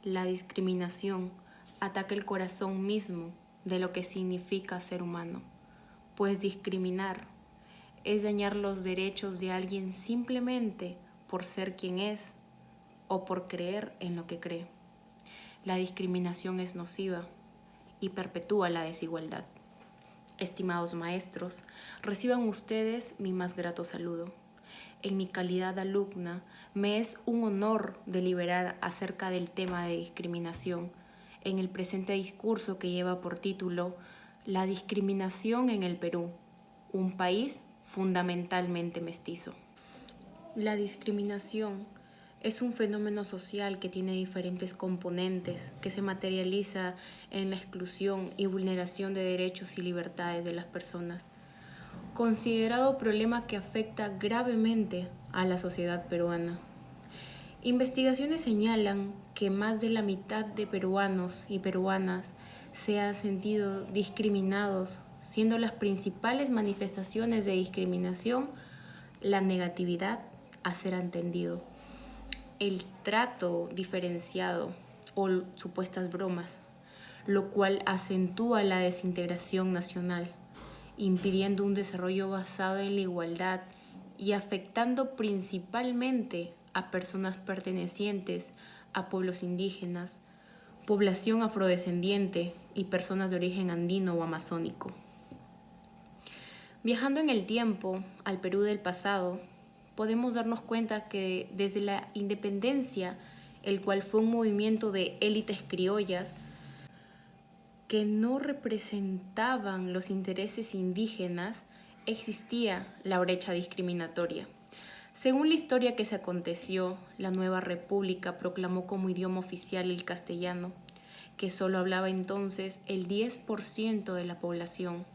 La discriminación ataca el corazón mismo de lo que significa ser humano, pues discriminar es dañar los derechos de alguien simplemente por ser quien es o por creer en lo que cree. La discriminación es nociva y perpetúa la desigualdad. Estimados maestros, reciban ustedes mi más grato saludo. En mi calidad de alumna, me es un honor deliberar acerca del tema de discriminación en el presente discurso que lleva por título La discriminación en el Perú, un país fundamentalmente mestizo. La discriminación es un fenómeno social que tiene diferentes componentes, que se materializa en la exclusión y vulneración de derechos y libertades de las personas. Considerado problema que afecta gravemente a la sociedad peruana. Investigaciones señalan que más de la mitad de peruanos y peruanas se han sentido discriminados, siendo las principales manifestaciones de discriminación la negatividad a ser entendido, el trato diferenciado o supuestas bromas, lo cual acentúa la desintegración nacional, impidiendo un desarrollo basado en la igualdad y afectando principalmente a personas pertenecientes a pueblos indígenas, población afrodescendiente y personas de origen andino o amazónico. Viajando en el tiempo al Perú del pasado, podemos darnos cuenta que desde la independencia, el cual fue un movimiento de élites criollas que no representaban los intereses indígenas, existía la brecha discriminatoria. Según la historia que se aconteció, la nueva república proclamó como idioma oficial el castellano, que solo hablaba entonces el 10% de la población.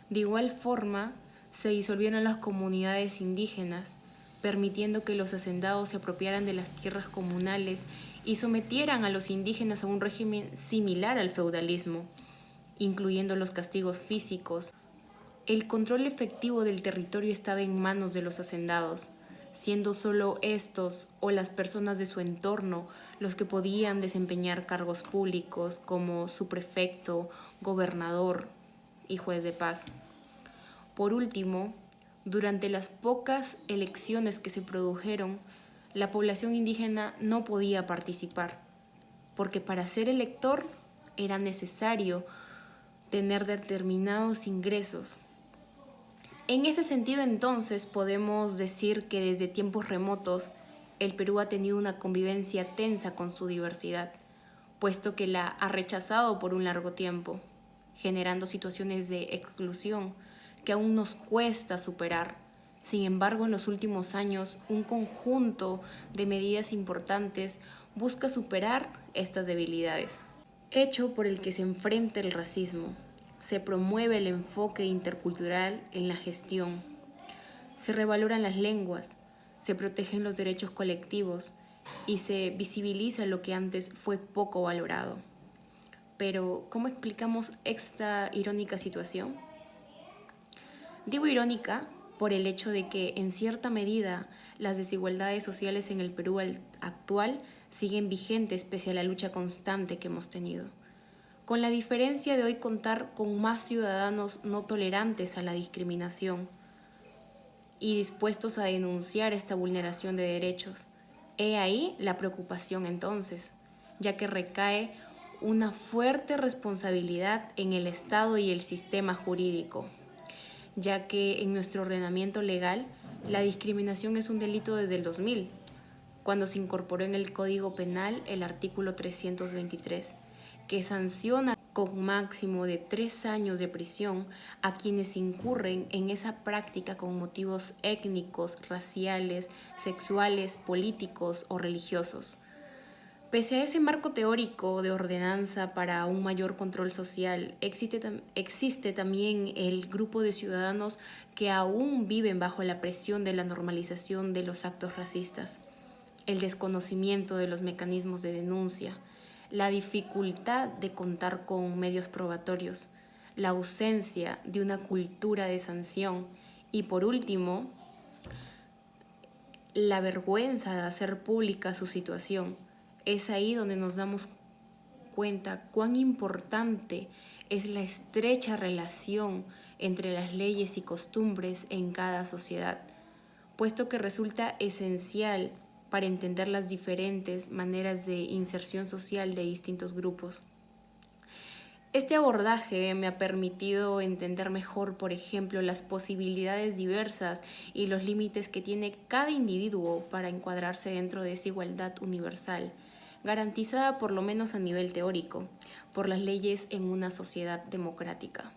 De igual forma, se disolvieron las comunidades indígenas, permitiendo que los hacendados se apropiaran de las tierras comunales y sometieran a los indígenas a un régimen similar al feudalismo, incluyendo los castigos físicos. El control efectivo del territorio estaba en manos de los hacendados, siendo solo estos o las personas de su entorno los que podían desempeñar cargos públicos como subprefecto, gobernador y juez de paz. Por último, durante las pocas elecciones que se produjeron, la población indígena no podía participar, porque para ser elector era necesario tener determinados ingresos. En ese sentido, entonces, podemos decir que desde tiempos remotos el Perú ha tenido una convivencia tensa con su diversidad, puesto que la ha rechazado por un largo tiempo, generando situaciones de exclusión que aún nos cuesta superar. Sin embargo, en los últimos años, un conjunto de medidas importantes busca superar estas debilidades, hecho por el que se enfrenta el racismo. Se promueve el enfoque intercultural en la gestión. Se revaloran las lenguas, se protegen los derechos colectivos y se visibiliza lo que antes fue poco valorado. Pero, ¿cómo explicamos esta irónica situación? Digo irónica por el hecho de que, en cierta medida, las desigualdades sociales en el Perú actual siguen vigentes pese a la lucha constante que hemos tenido, con la diferencia de hoy contar con más ciudadanos no tolerantes a la discriminación y dispuestos a denunciar esta vulneración de derechos. He ahí la preocupación entonces, ya que recae una fuerte responsabilidad en el Estado y el sistema jurídico, ya que en nuestro ordenamiento legal la discriminación es un delito desde el 2000, cuando se incorporó en el Código Penal el artículo 323, que sanciona con máximo de 3 años de prisión a quienes incurren en esa práctica con motivos étnicos, raciales, sexuales, políticos o religiosos. Pese a ese marco teórico de ordenanza para un mayor control social, existe también el grupo de ciudadanos que aún viven bajo la presión de la normalización de los actos racistas, el desconocimiento de los mecanismos de denuncia, la dificultad de contar con medios probatorios, la ausencia de una cultura de sanción y, por último, la vergüenza de hacer pública su situación, Es ahí donde nos damos cuenta cuán importante es la estrecha relación entre las leyes y costumbres en cada sociedad, puesto que resulta esencial para entender las diferentes maneras de inserción social de distintos grupos. Este abordaje me ha permitido entender mejor, por ejemplo, las posibilidades diversas y los límites que tiene cada individuo para encuadrarse dentro de esa igualdad universal, garantizada por lo menos a nivel teórico, por las leyes en una sociedad democrática.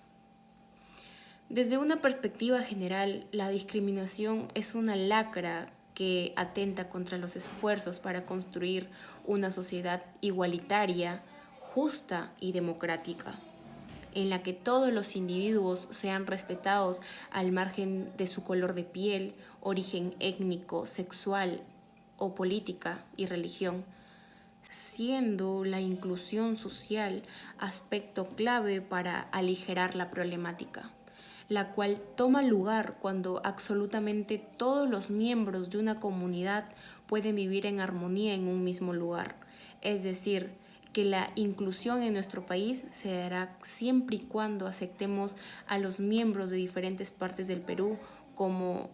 Desde una perspectiva general, la discriminación es una lacra que atenta contra los esfuerzos para construir una sociedad igualitaria, justa y democrática, en la que todos los individuos sean respetados al margen de su color de piel, origen étnico, sexual o política y religión, siendo la inclusión social aspecto clave para aligerar la problemática, la cual toma lugar cuando absolutamente todos los miembros de una comunidad pueden vivir en armonía en un mismo lugar. Es decir, que la inclusión en nuestro país se dará siempre y cuando aceptemos a los miembros de diferentes partes del Perú como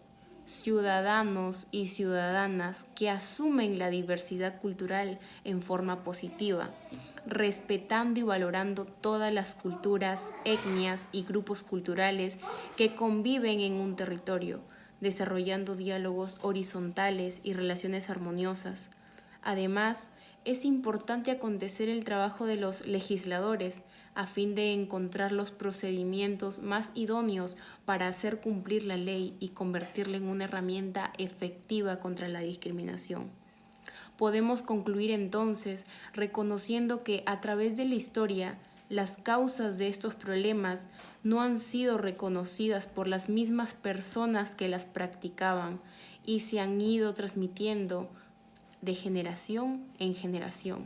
ciudadanos y ciudadanas que asumen la diversidad cultural en forma positiva, respetando y valorando todas las culturas, etnias y grupos culturales que conviven en un territorio, desarrollando diálogos horizontales y relaciones armoniosas. Además, es importante acontecer el trabajo de los legisladores a fin de encontrar los procedimientos más idóneos para hacer cumplir la ley y convertirla en una herramienta efectiva contra la discriminación. Podemos concluir entonces reconociendo que a través de la historia las causas de estos problemas no han sido reconocidas por las mismas personas que las practicaban y se han ido transmitiendo de generación en generación.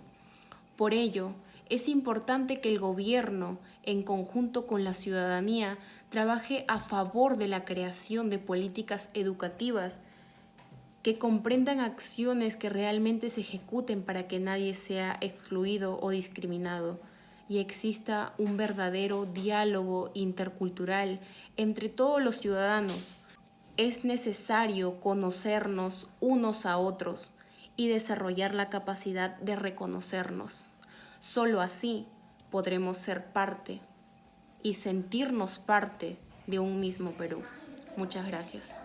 Por ello, es importante que el gobierno, en conjunto con la ciudadanía, trabaje a favor de la creación de políticas educativas que comprendan acciones que realmente se ejecuten para que nadie sea excluido o discriminado y exista un verdadero diálogo intercultural entre todos los ciudadanos. Es necesario conocernos unos a otros y desarrollar la capacidad de reconocernos. Solo así podremos ser parte y sentirnos parte de un mismo Perú. Muchas gracias.